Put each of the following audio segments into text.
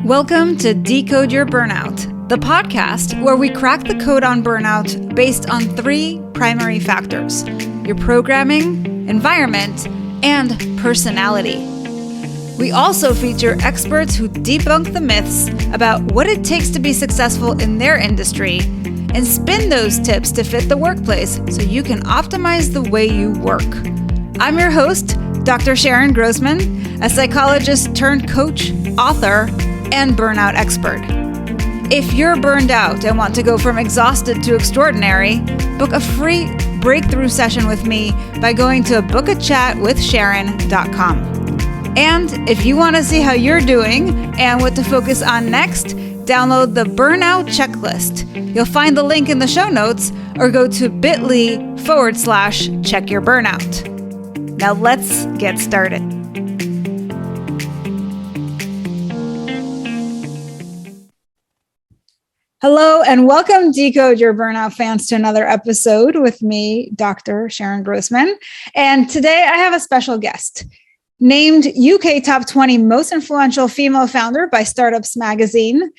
Welcome to Decode Your Burnout, the podcast where we crack the code on burnout based on three primary factors: your programming, environment, and personality. We also feature experts who debunk the myths about what it takes to be successful in their industry and spin those tips to fit the workplace so you can optimize the way you work. I'm your host, Dr. Sharon Grossman, a psychologist turned coach, author, and burnout expert. If you're burned out and want to go from exhausted to extraordinary, book a free breakthrough session with me by going to bookachatwithsharon.com. And if you want to see how you're doing and what to focus on next, download the Burnout Checklist. You'll find the link in the show notes or go to bit.ly/checkyourburnout. Now let's get started. Hello and welcome, Decode Your Burnout fans, to another episode with me, Dr. Sharon Grossman. And today I have a special guest. Named UK Top 20 Most Influential Female Founder by Startups Magazine,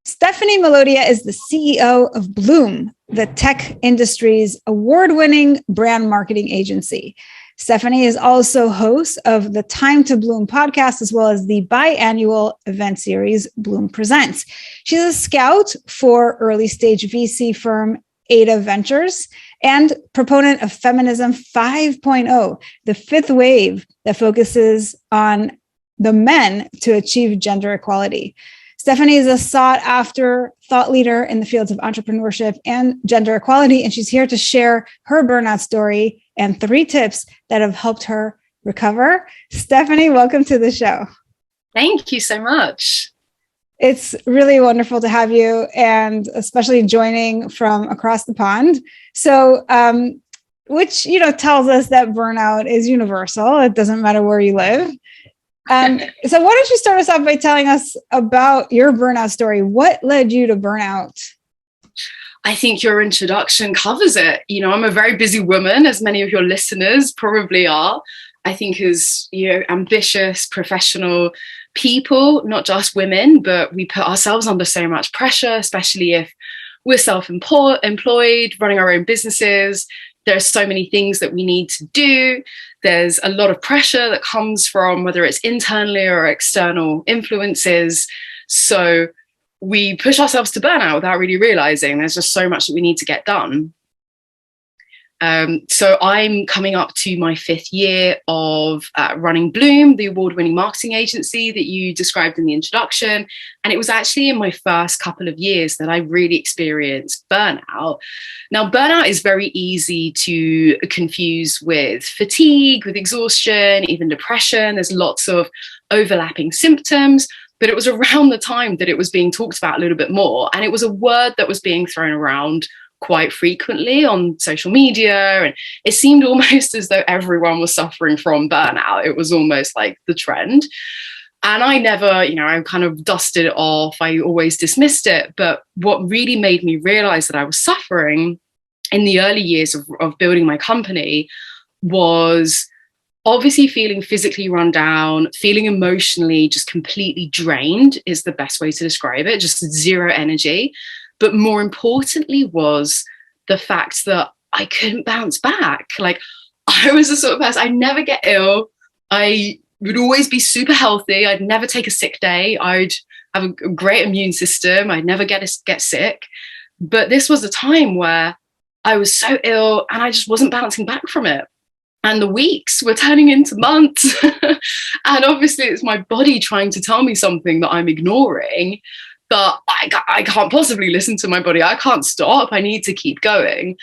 Stephanie Melodia is the CEO of Bloom, the tech industry's award-winning brand marketing agency. Stephanie is also host of the Time to Bloom podcast, as well as the biannual event series Bloom Presents. She's a scout for early stage VC firm Ada Ventures and proponent of Feminism 5.0, the fifth wave that focuses on the men to achieve gender equality. Stephanie is a sought-after thought leader in the fields of entrepreneurship and gender equality, and she's here to share her burnout story and 3 tips that have helped her recover. Stephanie, welcome to the show. Thank you so much. It's really wonderful to have you, and especially joining from across the pond. So, which, tells us that burnout is universal. It doesn't matter where you live. So why don't you start us off by telling us about your burnout story? What led you to burnout? I think your introduction covers it. I'm a very busy woman, as many of your listeners probably are. I think as, ambitious, professional people, not just women, but we put ourselves under so much pressure, especially if we're self-employed, running our own businesses. There's so many things that we need to do. There's a lot of pressure that comes from whether it's internally or external influences. So we push ourselves to burnout without really realizing there's just so much that we need to get done. So I'm coming up to my 5th year of running Bloom, the award-winning marketing agency that you described in the introduction. And it was actually in my first couple of years that I really experienced burnout. Now, burnout is very easy to confuse with fatigue, with exhaustion, even depression. There's lots of overlapping symptoms. But it was around the time that it was being talked about a little bit more. And it was a word that was being thrown around quite frequently on social media. And it seemed almost as though everyone was suffering from burnout. It was almost like the trend. And I never, I kind of dusted it off. I always dismissed it. But what really made me realize that I was suffering in the early years of building my company was obviously feeling physically run down, feeling emotionally just completely drained is the best way to describe it, just zero energy. But more importantly was the fact that I couldn't bounce back. Like, I was the sort of person, I never get ill. I would always be super healthy. I'd never take a sick day. I'd have a great immune system. I'd never get sick. But this was a time where I was so ill and I just wasn't bouncing back from it. And the weeks were turning into months. And obviously it's my body trying to tell me something that I'm ignoring, but I can't possibly listen to my body. I can't stop. I need to keep going.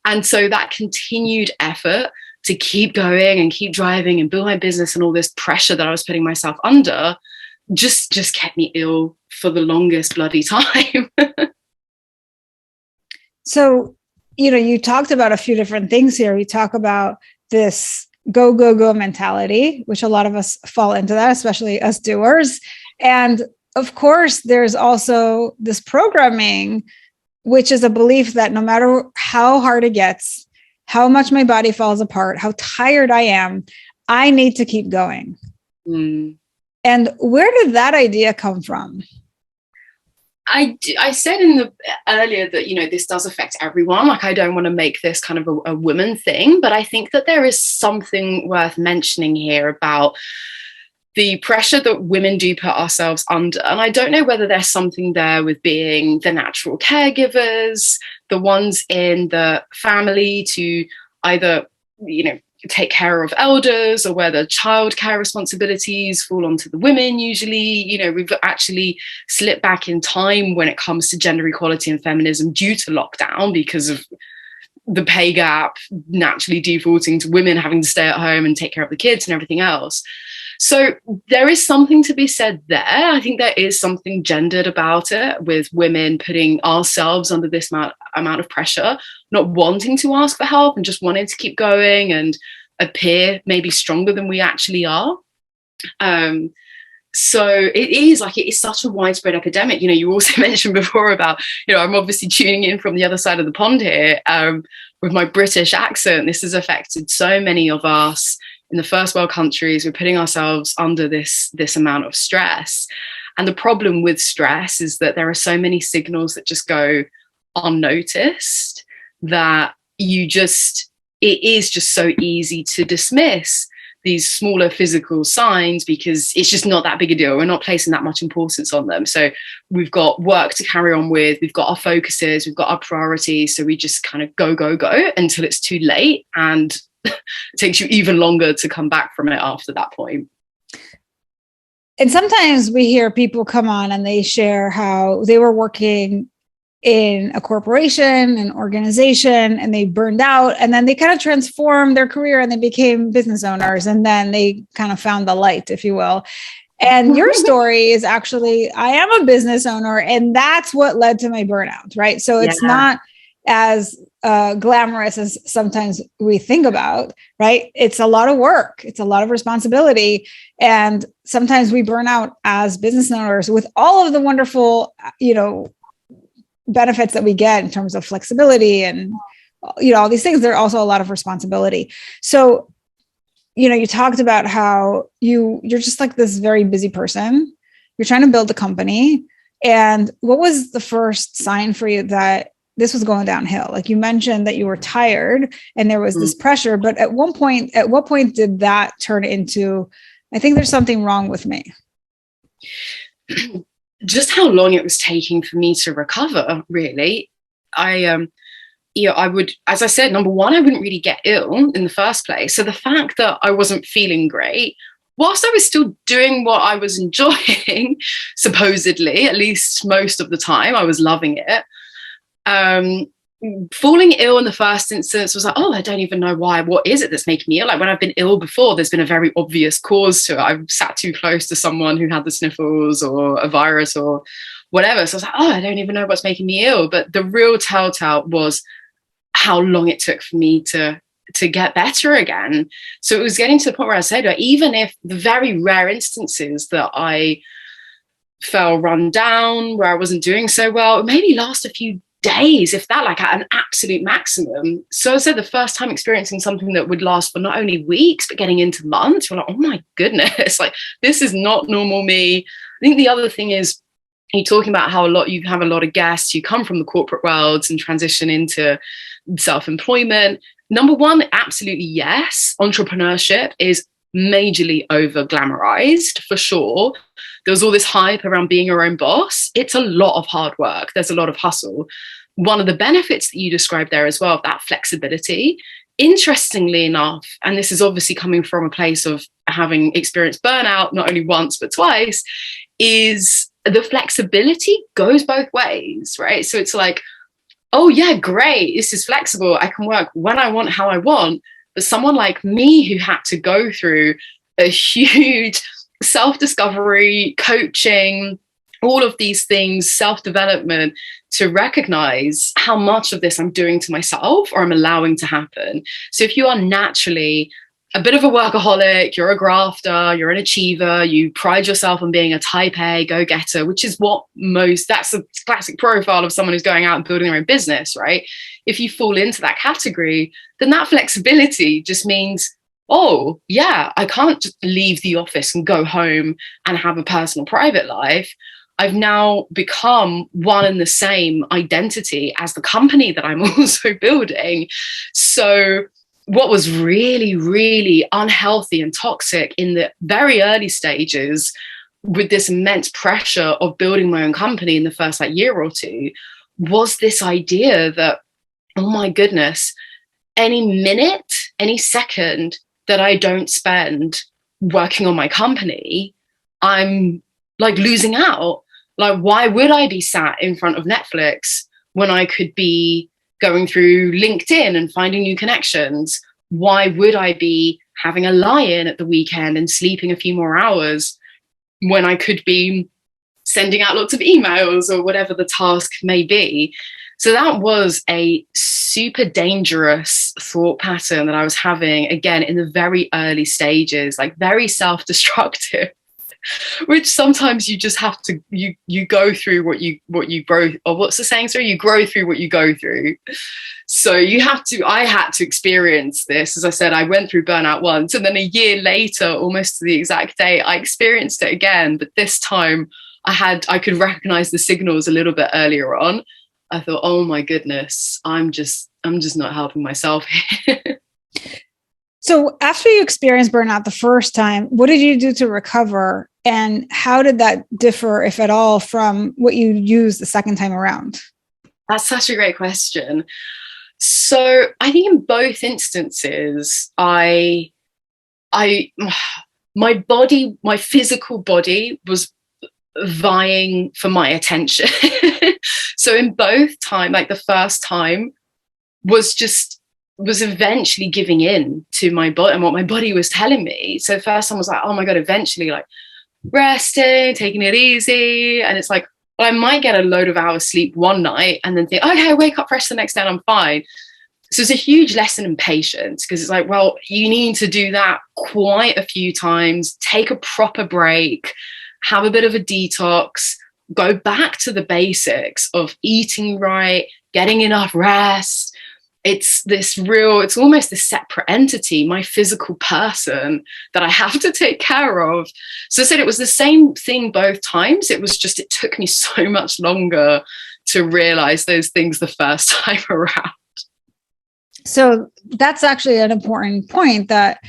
And so that continued effort to keep going and keep driving and build my business and all this pressure that I was putting myself under just kept me ill for the longest bloody time. So, you talked about a few different things here. You talk about this go, go, go mentality, which a lot of us fall into that, especially us doers. And of course, there's also this programming, which is a belief that no matter how hard it gets, how much my body falls apart, how tired I am, I need to keep going. Mm. And where did that idea come from? I said earlier that, this does affect everyone. Like, I don't want to make this kind of a woman thing, but I think that there is something worth mentioning here about the pressure that women do put ourselves under. And I don't know whether there's something there with being the natural caregivers, the ones in the family to either, take care of elders, or whether childcare responsibilities fall onto the women usually. We've actually slipped back in time when it comes to gender equality and feminism due to lockdown, because of the pay gap naturally defaulting to women having to stay at home and take care of the kids and everything else. So there is something to be said there. I think there is something gendered about it, with women putting ourselves under this amount of pressure, not wanting to ask for help and just wanting to keep going and appear maybe stronger than we actually are. So it is such a widespread epidemic. You also mentioned before about, I'm obviously tuning in from the other side of the pond here with my British accent. This has affected so many of us in the first world countries. We're putting ourselves under this amount of stress. And the problem with stress is that there are so many signals that just go unnoticed, that it is just so easy to dismiss these smaller physical signs because it's just not that big a deal. We're not placing that much importance on them. So we've got work to carry on with, we've got our focuses, we've got our priorities. So we just kind of go until it's too late, and it takes you even longer to come back from it after that point. And sometimes we hear people come on and they share how they were working in a corporation, an organization, and they burned out, and then they kind of transformed their career and they became business owners, and then they kind of found the light, if you will. And your story is actually, I am a business owner, and that's what led to my burnout, right? So it's not as glamorous as sometimes we think about, right? It's a lot of work. It's a lot of responsibility. And sometimes we burn out as business owners with all of the wonderful, benefits that we get in terms of flexibility and, all these things. There are also a lot of responsibility. So, you talked about how you're just like this very busy person. You're trying to build a company. And what was the first sign for you that this was going downhill? Like, you mentioned that you were tired and there was this pressure, but at what point did that turn into, I think there's something wrong with me? Just how long it was taking for me to recover, really. I would, as I said, number one, I wouldn't really get ill in the first place. So the fact that I wasn't feeling great, whilst I was still doing what I was enjoying, supposedly, at least most of the time, I was loving it. Falling ill in the first instance was like, oh, I don't even know why. What is it that's making me ill? Like, when I've been ill before, there's been a very obvious cause to it. I've sat too close to someone who had the sniffles or a virus or whatever. So I was like, oh, I don't even know what's making me ill. But the real telltale was how long it took for me to get better again. So it was getting to the point where I said, even if the very rare instances that I fell run down, where I wasn't doing so well, it maybe last a few days, if that, like at an absolute maximum. So I said, the first time experiencing something that would last for not only weeks but getting into months, you're like, oh my goodness, like, this is not normal me. I think the other thing is, you're talking about how you have a lot of guests who come from the corporate worlds and transition into self-employment. Number one, absolutely yes, entrepreneurship is majorly over glamorized, for sure. There's all this hype around being your own boss. It's a lot of hard work. There's a lot of hustle. One of the benefits that you described there as well, of that flexibility, interestingly enough, and this is obviously coming from a place of having experienced burnout, not only once, but twice, is the flexibility goes both ways, right? So it's like, oh yeah, great, this is flexible. I can work when I want, how I want. But someone like me who had to go through a huge self-discovery, coaching, all of these things, self-development, to recognize how much of this I'm doing to myself or I'm allowing to happen. So if you are naturally a bit of a workaholic, you're a grafter, you're an achiever, you pride yourself on being a type A go-getter, which is that's a classic profile of someone who's going out and building their own business, right? If you fall into that category, then that flexibility just means oh yeah, I can't just leave the office and go home and have a personal private life. I've now become one and the same identity as the company that I'm also building. So what was really, really unhealthy and toxic in the very early stages, with this immense pressure of building my own company in the first year or two, was this idea that, oh my goodness, any minute, any second that I don't spend working on my company, I'm losing out. Why would I be sat in front of Netflix when I could be going through LinkedIn and finding new connections? Why would I be having a lie-in at the weekend and sleeping a few more hours when I could be sending out lots of emails or whatever the task may be? So that was a super dangerous thought pattern that I was having, again, in the very early stages, very self-destructive, which sometimes you just have to, you go through what you grow, or what's the saying? So you grow through what you go through. So I had to experience this. As I said, I went through burnout once, and then a year later, almost to the exact day, I experienced it again. But this time I could recognize the signals a little bit earlier on. I thought, oh my goodness, I'm just not helping myself here. So after you experienced burnout the first time, what did you do to recover? And how did that differ, if at all, from what you used the second time around? That's such a great question. So I think in both instances, my physical body was vying for my attention. So in both time, the first time was eventually giving in to my body and what my body was telling me. So the first time was oh my God, eventually resting, taking it easy. And it's well, I might get a load of hours sleep one night and then think, okay, I wake up fresh the next day and I'm fine. So it's a huge lesson in patience, because it's well, you need to do that quite a few times, take a proper break, have a bit of a detox, go back to the basics of eating right, getting enough rest. It's almost this separate entity, my physical person, that I have to take care of. So I said it was the same thing both times. It was just, it took me so much longer to realize those things the first time around. So that's actually an important point, that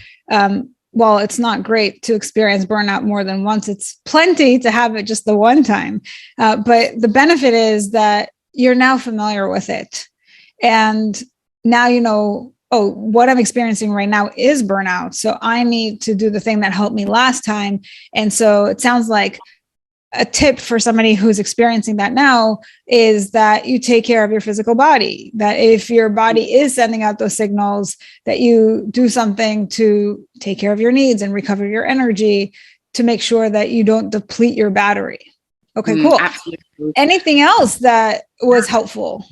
while it's not great to experience burnout more than once, it's plenty to have it just the one time. But the benefit is that you're now familiar with it. And now you know, oh, what I'm experiencing right now is burnout. So I need to do the thing that helped me last time. And so it sounds like a tip for somebody who's experiencing that now is that you take care of your physical body, that if your body is sending out those signals, that you do something to take care of your needs and recover your energy to make sure that you don't deplete your battery. Okay, cool. Absolutely. Anything else that was helpful?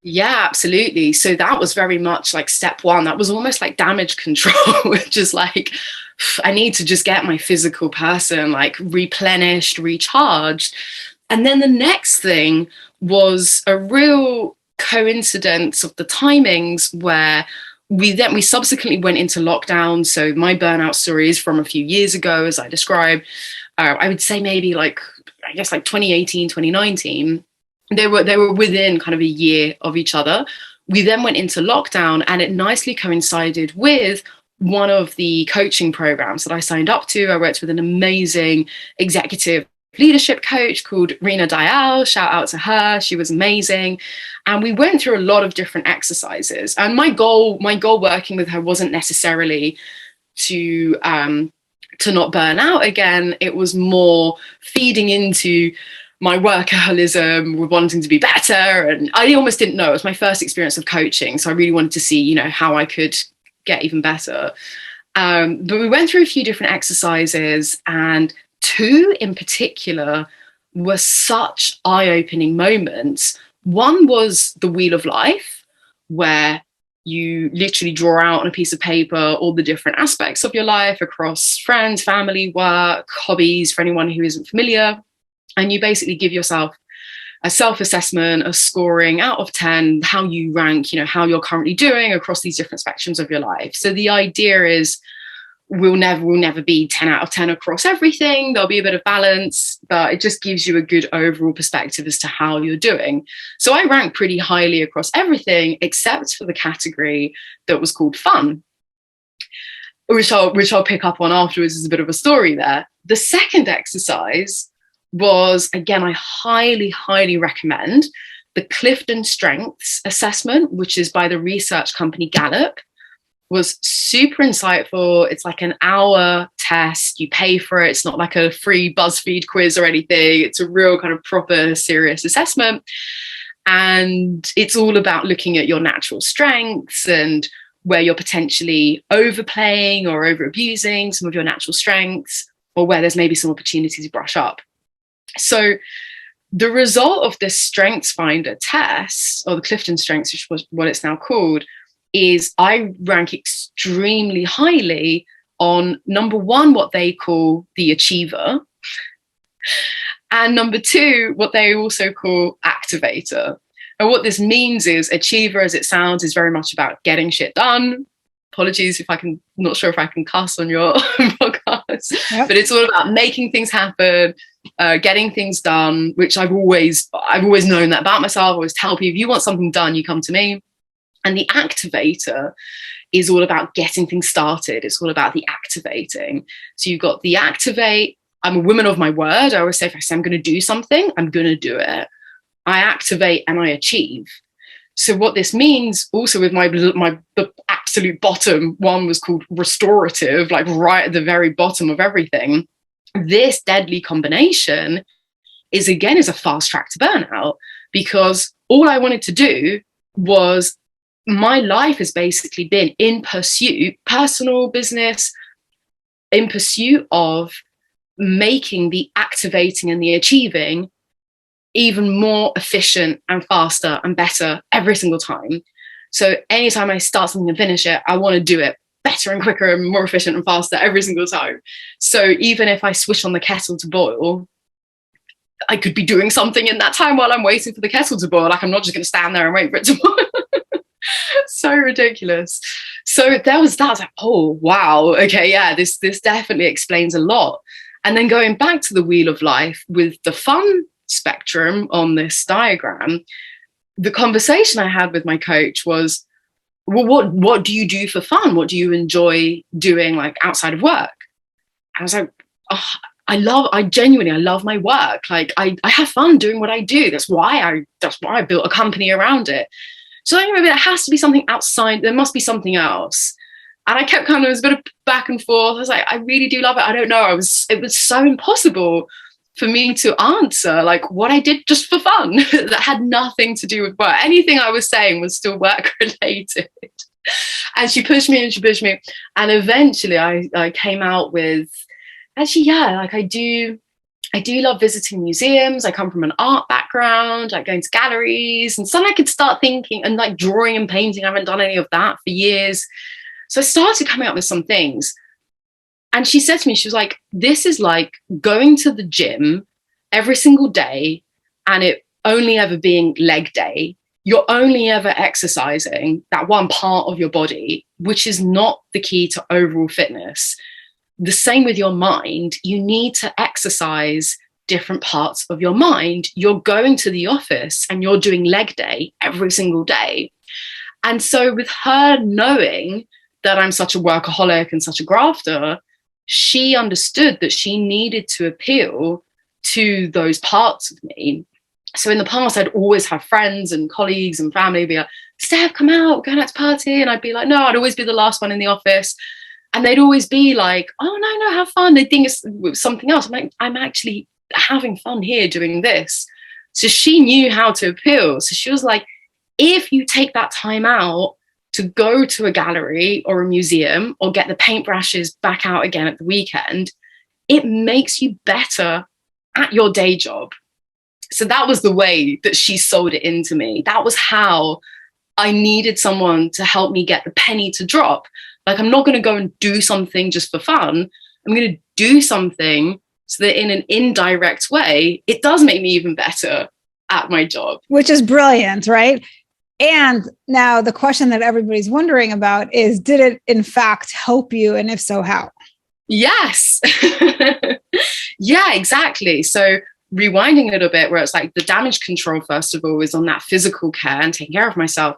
Yeah, absolutely. So that was very much step one. That was almost damage control, which is I need to just get my physical person replenished, recharged. And then the next thing was a real coincidence of the timings, where we subsequently went into lockdown. So my burnout story is from a few years ago, as I described. I would say maybe 2018, 2019. They were within kind of a year of each other. We then went into lockdown, and it nicely coincided with one of the coaching programs that I signed up to. I worked with an amazing executive leadership coach called Rena Dial. Shout out to her. She was amazing. And we went through a lot of different exercises. And my goal working with her wasn't necessarily to not burn out again. It was more feeding into my workaholism, with wanting to be better. And I almost didn't know. It was my first experience of coaching. So I really wanted to see, how I could get even better. But we went through a few different exercises, and two in particular were such eye-opening moments. One was the Wheel of Life, where you literally draw out on a piece of paper all the different aspects of your life across friends, family, work, hobbies, for anyone who isn't familiar. And you basically give yourself a self-assessment, a scoring out of 10, how you rank, how you're currently doing across these different spectrums of your life. So the idea is, will never be 10 out of 10 across everything. There'll be a bit of balance, but it just gives you a good overall perspective as to how you're doing. So I rank pretty highly across everything except for the category that was called fun, which I'll pick up on afterwards. Is a bit of a story there. The second exercise was, again, I highly recommend the Clifton Strengths Assessment, which is by the research company Gallup. Was super insightful. It's like an hour test. You pay for it. It's not like a free BuzzFeed quiz or anything. It's a real kind of proper serious assessment. And it's all about looking at your natural strengths and where you're potentially overplaying or over abusing some of your natural strengths, or where there's maybe some opportunities to brush up. So the result of this Strengths Finder test, or the Clifton Strengths, which was what it's now called, is I rank extremely highly on number one, what they call the achiever, and number two, what they also call activator. And what this means is achiever, as it sounds, is very much about getting shit done. Apologies if not sure if I can cuss on your podcast, yep. But it's all about making things happen, getting things done, which I've always known that about myself. I always tell people, if you want something done, you come to me. And the activator is all about getting things started. It's all about the activating. So you've got the activate. I'm a woman of my word. I always say, if I say I'm going to do something, I'm going to do it. I activate and I achieve. So what this means also with the absolute bottom one was called restorative, like right at the very bottom of everything. This deadly combination is a fast track to burnout, because all I wanted to do was, my life has basically been in pursuit, personal, business, in pursuit of making the activating and the achieving even more efficient and faster and better every single time. So anytime I start something and finish it, I want to do it better and quicker and more efficient and faster every single time. So even if I switch on the kettle to boil, I could be doing something in that time while I'm waiting for the kettle to boil. Like, I'm not just going to stand there and wait for it to boil. So ridiculous. So that was like, oh wow, okay, yeah, this definitely explains a lot. And then going back to the wheel of life with the fun spectrum on this diagram, the conversation I had with my coach was, well, what do you do for fun? What do you enjoy doing, like, outside of work? I was like, oh, I genuinely love my work. Like, I have fun doing what I do. That's why I built a company around it. So I maybe there has to be something outside. There must be something else. And I kept it was a bit of back and forth. I was like, I really do love it. I don't know. It was so impossible for me to answer like what I did just for fun that had nothing to do with work. Anything I was saying was still work related. And she pushed me. And eventually I came out with, actually, yeah, like I do love visiting museums. I come from an art background, like going to galleries, and suddenly I could start thinking, and like drawing and painting. I haven't done any of that for years. So I started coming up with some things. And she said to me, she was like, this is like going to the gym every single day and it only ever being leg day. You're only ever exercising that one part of your body, which is not the key to overall fitness. The same with your mind. You need to exercise different parts of your mind. You're going to the office and you're doing leg day every single day. And so with her knowing that I'm such a workaholic and such a grafter, she understood that she needed to appeal to those parts of me. So in the past, I'd always have friends and colleagues and family be like, Steph, come out, we're going out to party. And I'd be like, no, I'd always be the last one in the office. And they'd always be like, oh, no, have fun. They'd think it's something else. I'm like, I'm actually having fun here doing this. So she knew how to appeal. So she was like, if you take that time out to go to a gallery or a museum or get the paintbrushes back out again at the weekend, it makes you better at your day job. So that was the way that she sold it into me. That was how I needed someone to help me get the penny to drop. Like, I'm not going to go and do something just for fun. I'm going to do something so that in an indirect way, it does make me even better at my job. Which is brilliant, right? And now the question that everybody's wondering about is, did it in fact help you? And if so, how? Yes. Yeah, exactly. So rewinding a little bit, where it's like the damage control, first of all, is on that physical care and taking care of myself.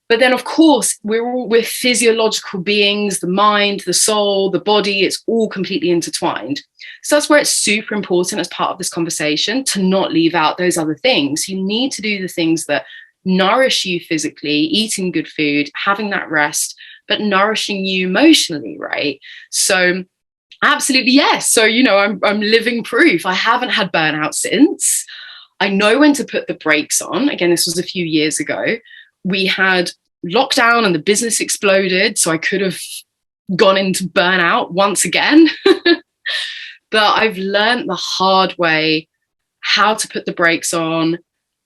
But then, of course, we're physiological beings, the mind, the soul, the body, it's all completely intertwined. So that's where it's super important as part of this conversation to not leave out those other things. You need to do the things that nourish you physically, eating good food, having that rest, but nourishing you emotionally, right? So absolutely, yes. So, I'm living proof. I haven't had burnout since. I know when to put the brakes on. Again, this was a few years ago. We had lockdown and the business exploded, so I could have gone into burnout once again. But I've learned the hard way how to put the brakes on,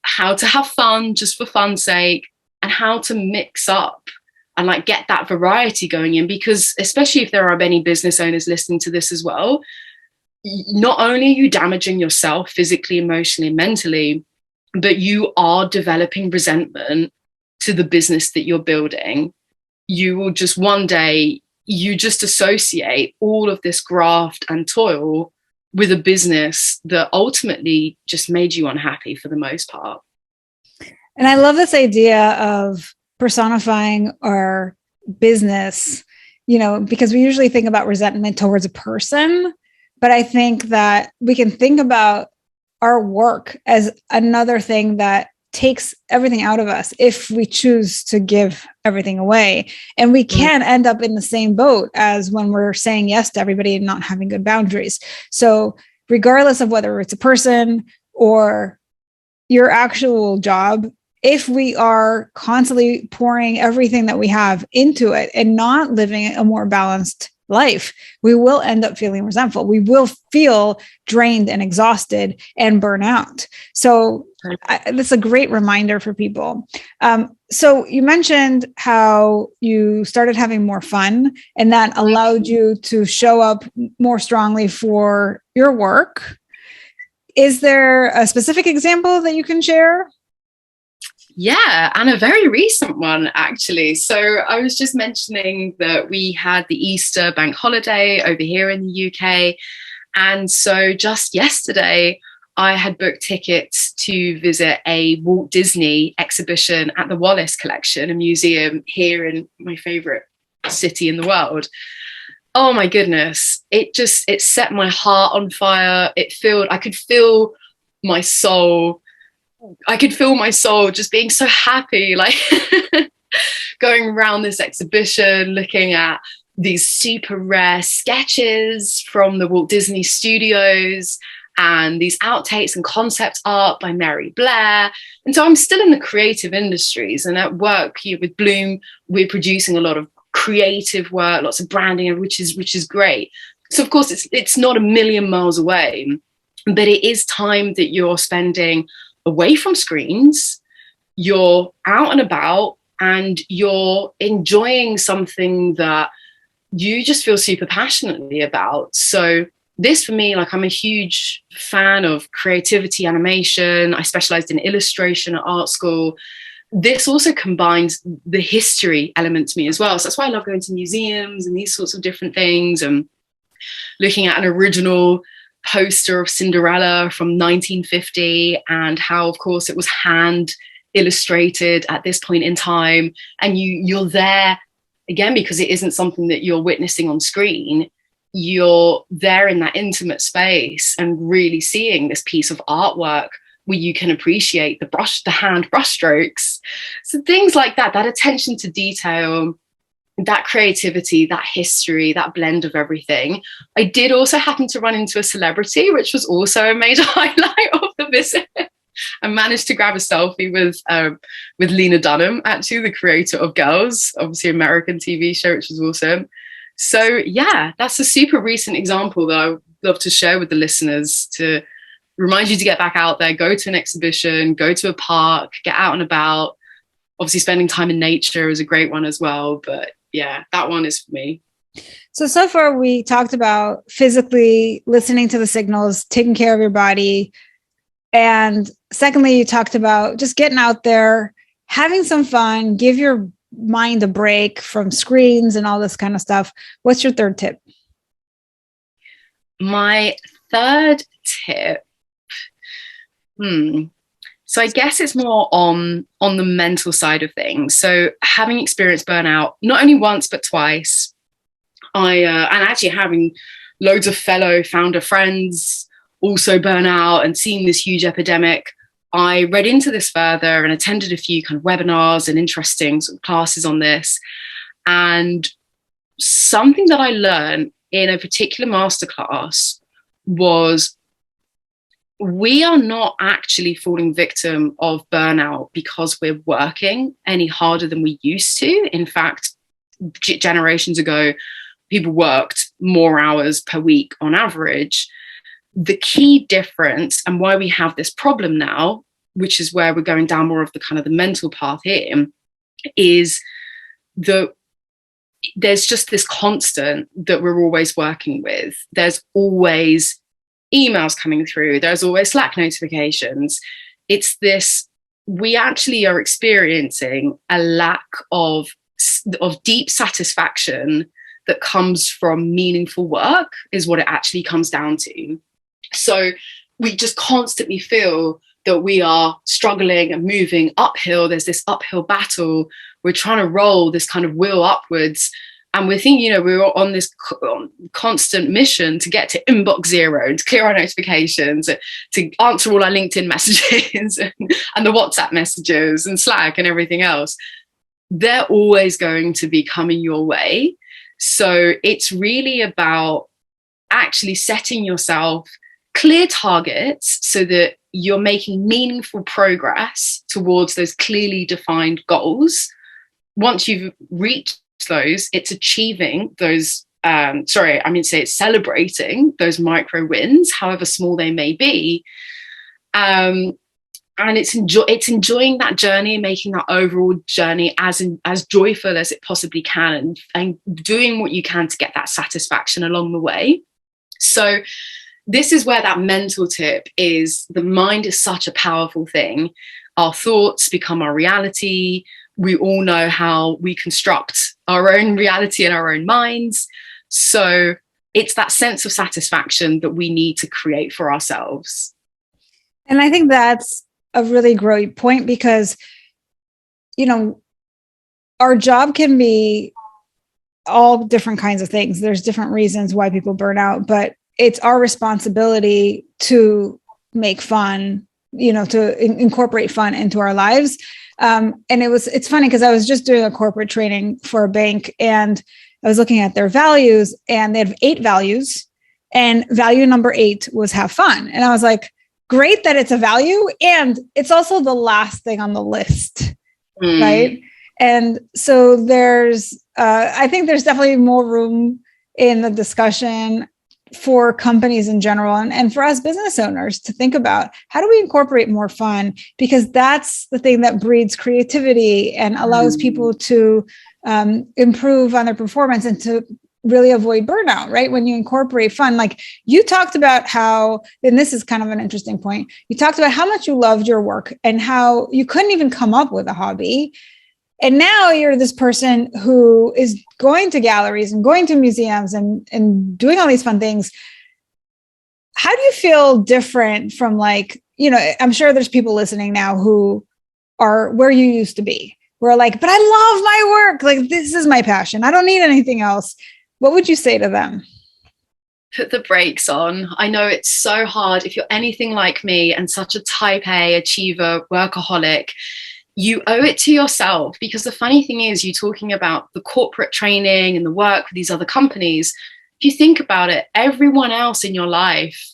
how to have fun just for fun's sake, and how to mix up and like get that variety going in. Because especially if there are many business owners listening to this as well, not only are you damaging yourself physically, emotionally, mentally, but you are developing resentment to the business that you're building. You will just one day, you just associate all of this graft and toil with a business that ultimately just made you unhappy for the most part. And I love this idea of personifying our business, because we usually think about resentment towards a person, but I think that we can think about our work as another thing that takes everything out of us if we choose to give everything away. And we can end up in the same boat as when we're saying yes to everybody and not having good boundaries. So regardless of whether it's a person or your actual job, if we are constantly pouring everything that we have into it and not living a more balanced life, we will end up feeling resentful. We will feel drained and exhausted and burn out. So that's a great reminder for people. So you mentioned how you started having more fun and that allowed you to show up more strongly for your work. Is there a specific example that you can share? Yeah, and a very recent one, actually. So I was just mentioning that we had the Easter bank holiday over here in the UK. And so just yesterday, I had booked tickets to visit a Walt Disney exhibition at the Wallace Collection, a museum here in my favorite city in the world. Oh my goodness. It set my heart on fire. I could feel my soul. I could feel my soul just being so happy, like going around this exhibition, looking at these super rare sketches from the Walt Disney Studios and these outtakes and concept art by Mary Blair. And so I'm still in the creative industries, and at work with Bloom, we're producing a lot of creative work, lots of branding, which is great. So of course it's not a million miles away, but it is time that you're spending away from screens, you're out and about, and you're enjoying something that you just feel super passionately about. So this for me, like I'm a huge fan of creativity, animation. I specialized in illustration at art school. This also combines the history element to me as well. So that's why I love going to museums and these sorts of different things, and looking at an original poster of Cinderella from 1950 and how, of course, it was hand illustrated at this point in time. And you're there again, because it isn't something that you're witnessing on screen. You're there in that intimate space and really seeing this piece of artwork where you can appreciate the hand brush strokes. So things like that attention to detail, that creativity, that history, that blend of everything. I did also happen to run into a celebrity, which was also a major highlight of the visit. I managed to grab a selfie with Lena Dunham, actually the creator of Girls, obviously American TV show, which was awesome. So yeah, that's a super recent example that I would love to share with the listeners to remind you to get back out there, go to an exhibition, go to a park, get out and about. Obviously spending time in nature is a great one as well, but yeah, that one is for me. So far we talked about physically listening to the signals, taking care of your body. And secondly, you talked about just getting out there, having some fun, give your mind a break from screens and all this kind of stuff. What's your third tip? My third tip, so I guess it's more on the mental side of things. So having experienced burnout, not only once, but twice, and actually having loads of fellow founder friends also burn out and seeing this huge epidemic, I read into this further and attended a few kind of webinars and interesting sort of classes on this. And something that I learned in a particular masterclass was we are not actually falling victim of burnout because we're working any harder than we used to. In fact, generations ago, people worked more hours per week on average. The key difference and why we have this problem now, which is where we're going down more of the kind of the mental path here, is there's just this constant that we're always working with. There's always emails coming through. There's always Slack notifications. It's this, we actually are experiencing a lack of deep satisfaction that comes from meaningful work is what it actually comes down to. So we just constantly feel that we are struggling and moving uphill. There's this uphill battle. We're trying to roll this kind of wheel upwards. And we're thinking, we're on this constant mission to get to inbox zero, to clear our notifications, to answer all our LinkedIn messages and the WhatsApp messages and Slack and everything else. They're always going to be coming your way. So it's really about actually setting yourself clear targets so that you're making meaningful progress towards those clearly defined goals. Once you've reached those, it's achieving those, it's celebrating those micro wins, however small they may be. And it's enjoying that journey and making that overall journey as joyful as it possibly can, and doing what you can to get that satisfaction along the way. So this is where that mental tip is. The mind is such a powerful thing. Our thoughts become our reality. We all know how we construct our own reality in our own minds. So it's that sense of satisfaction that we need to create for ourselves. And I think that's a really great point because, our job can be all different kinds of things. There's different reasons why people burn out, but it's our responsibility to make fun, to incorporate fun into our lives. And it's funny because I was just doing a corporate training for a bank and I was looking at their values and they have 8 values and value number 8 was have fun. And I was like, great that it's a value. And it's also the last thing on the list. Right. And so I think there's definitely more room in the discussion for companies in general and for us business owners to think about how do we incorporate more fun, because that's the thing that breeds creativity and allows people to improve on their performance and to really avoid burnout, right? When you incorporate fun, like you talked about how, and this is kind of an interesting point, you talked about how much you loved your work and how you couldn't even come up with a hobby. And now you're this person who is going to galleries and going to museums and doing all these fun things. How do you feel different from I'm sure there's people listening now who are where you used to be. We're like, but I love my work. Like, this is my passion. I don't need anything else. What would you say to them? Put the brakes on. I know it's so hard. If you're anything like me and such a type A achiever, workaholic, you owe it to yourself, because the funny thing is, you're talking about the corporate training and the work with these other companies. If you think about it, everyone else in your life,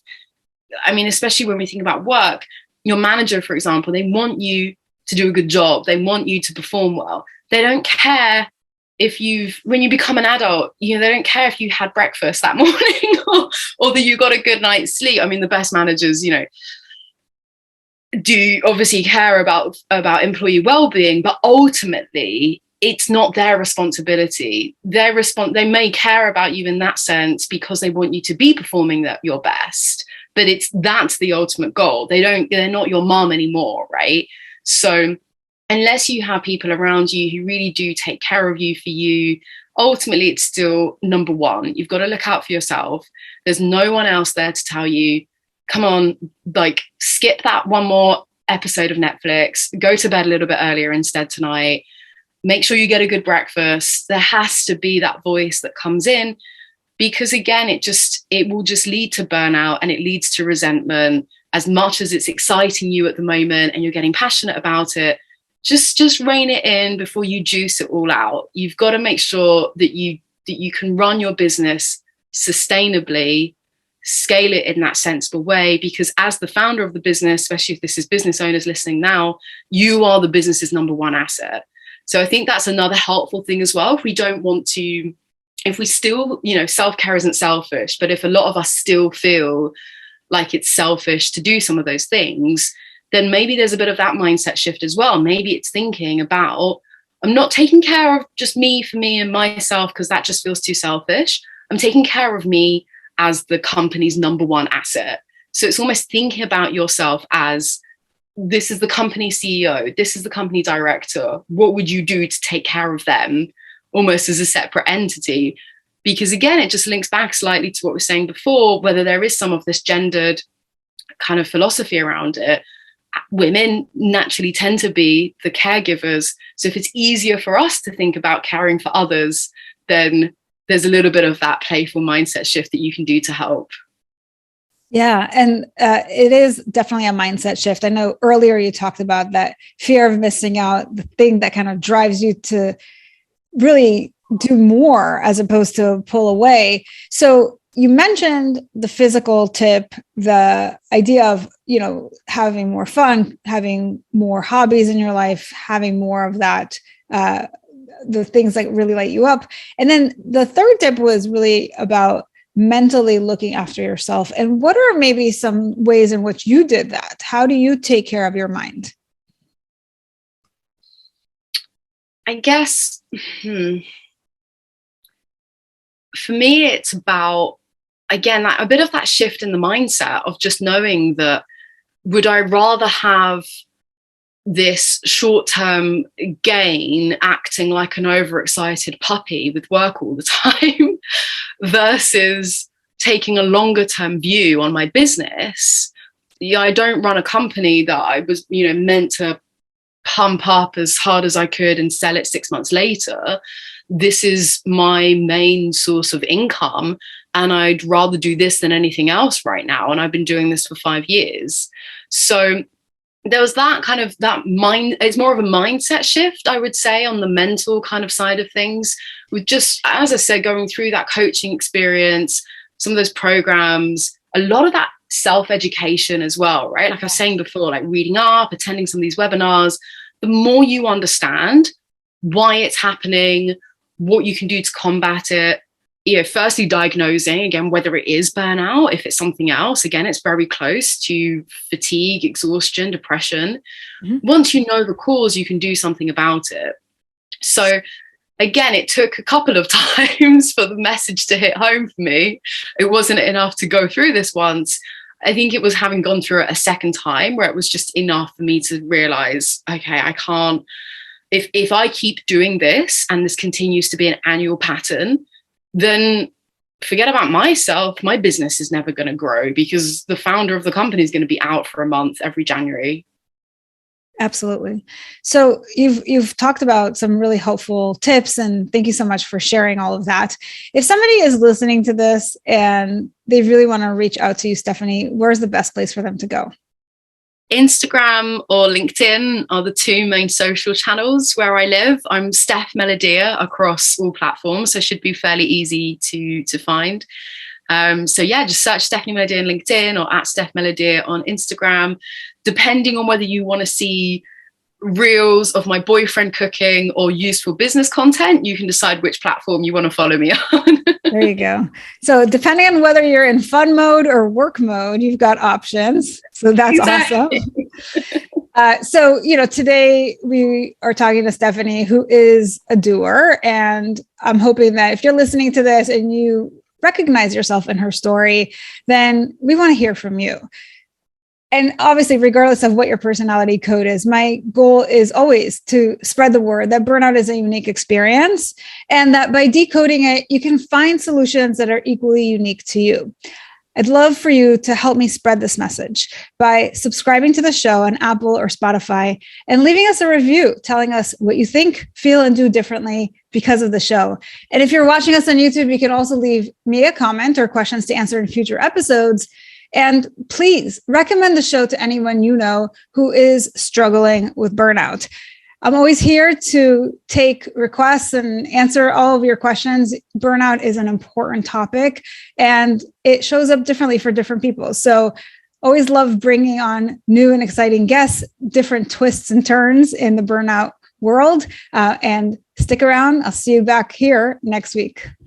especially when we think about work, your manager, for example, they want you to do a good job. They want you to perform well. They don't care when you become an adult, they don't care if you had breakfast that morning or that you got a good night's sleep. The best managers, do obviously care about employee well-being, but ultimately it's not their responsibility. They may care about you in that sense because they want you to be performing your best, but that's the ultimate goal. They're not your mom anymore, right? So unless you have people around you who really do take care of you for you, ultimately it's still number one. You've got to look out for yourself. There's no one else there to tell you, come on, like skip that one more episode of Netflix, go to bed a little bit earlier instead tonight, make sure you get a good breakfast. There has to be that voice that comes in, because again, it will just lead to burnout, and it leads to resentment. As much as it's exciting you at the moment and you're getting passionate about it, just rein it in before you juice it all out. You've got to make sure that you can run your business sustainably, scale it in that sensible way, because as the founder of the business, especially if this is business owners listening now, you are the business's number one asset. So I think that's another helpful thing as well. If we still, self-care isn't selfish, but if a lot of us still feel like it's selfish to do some of those things, then maybe there's a bit of that mindset shift as well. Maybe it's thinking about, I'm not taking care of just me for me and myself because that just feels too selfish. I'm taking care of me as the company's number one asset. So it's almost thinking about yourself as, this is the company CEO, this is the company director. What would you do to take care of them almost as a separate entity? Because again, it just links back slightly to what we were saying before, whether there is some of this gendered kind of philosophy around it. Women naturally tend to be the caregivers. So if it's easier for us to think about caring for others, then there's a little bit of that playful mindset shift that you can do to help. Yeah. And it is definitely a mindset shift. I know earlier you talked about that fear of missing out, the thing that kind of drives you to really do more as opposed to pull away. So you mentioned the physical tip, the idea of, having more fun, having more hobbies in your life, having more of that, the things that really light you up. And then the third tip was really about mentally looking after yourself. And what are maybe some ways in which you did that? How do you take care of your mind? I guess, for me, it's about, again, like a bit of that shift in the mindset of just knowing that, would I rather have this short-term gain acting like an overexcited puppy with work all the time versus taking a longer-term view on my business? Yeah, I don't run a company that I was, meant to pump up as hard as I could and sell it 6 months later. This is my main source of income, and I'd rather do this than anything else right now. And I've been doing this for 5 years. So there was that kind of that mind. It's more of a mindset shift, I would say, on the mental kind of side of things, with just, as I said, going through that coaching experience, some of those programs, a lot of that self-education as well, right? Like I was saying before, like reading up, attending some of these webinars, the more you understand why it's happening, what you can do to combat it, firstly diagnosing, again, whether it is burnout, if it's something else, again, it's very close to fatigue, exhaustion, depression. Mm-hmm. Once you know the cause, you can do something about it. So again, it took a couple of times for the message to hit home for me. It wasn't enough to go through this once. I think it was having gone through it a second time where it was just enough for me to realize, okay, I can't, if I keep doing this and this continues to be an annual pattern, then forget about myself. My business is never going to grow because the founder of the company is going to be out for a month every January. Absolutely. So you've talked about some really helpful tips, and thank you so much for sharing all of that. If somebody is listening to this and they really want to reach out to you, Stephanie, where's the best place for them to go? Instagram or LinkedIn are the two main social channels where I live. I'm Steph Melodia across all platforms, so it should be fairly easy to find. So yeah, just search Stephanie Melodia on LinkedIn or at Steph Melodia on Instagram. Depending on whether you want to see reels of my boyfriend cooking or useful business content, you can decide which platform you want to follow me on. There you go. So depending on whether you're in fun mode or work mode, you've got options. So that's exactly awesome. So, today we are talking to Stephanie, who is a doer. And I'm hoping that if you're listening to this and you recognize yourself in her story, then we want to hear from you. And obviously, regardless of what your personality code is, my goal is always to spread the word that burnout is a unique experience, and that by decoding it, you can find solutions that are equally unique to you. I'd love for you to help me spread this message by subscribing to the show on Apple or Spotify and leaving us a review telling us what you think, feel, and do differently because of the show. And if you're watching us on YouTube, you can also leave me a comment or questions to answer in future episodes. And please recommend the show to anyone you know who is struggling with burnout. I'm always here to take requests and answer all of your questions. Burnout is an important topic, and it shows up differently for different people. So always love bringing on new and exciting guests, different twists and turns in the burnout world. And stick around. I'll see you back here next week.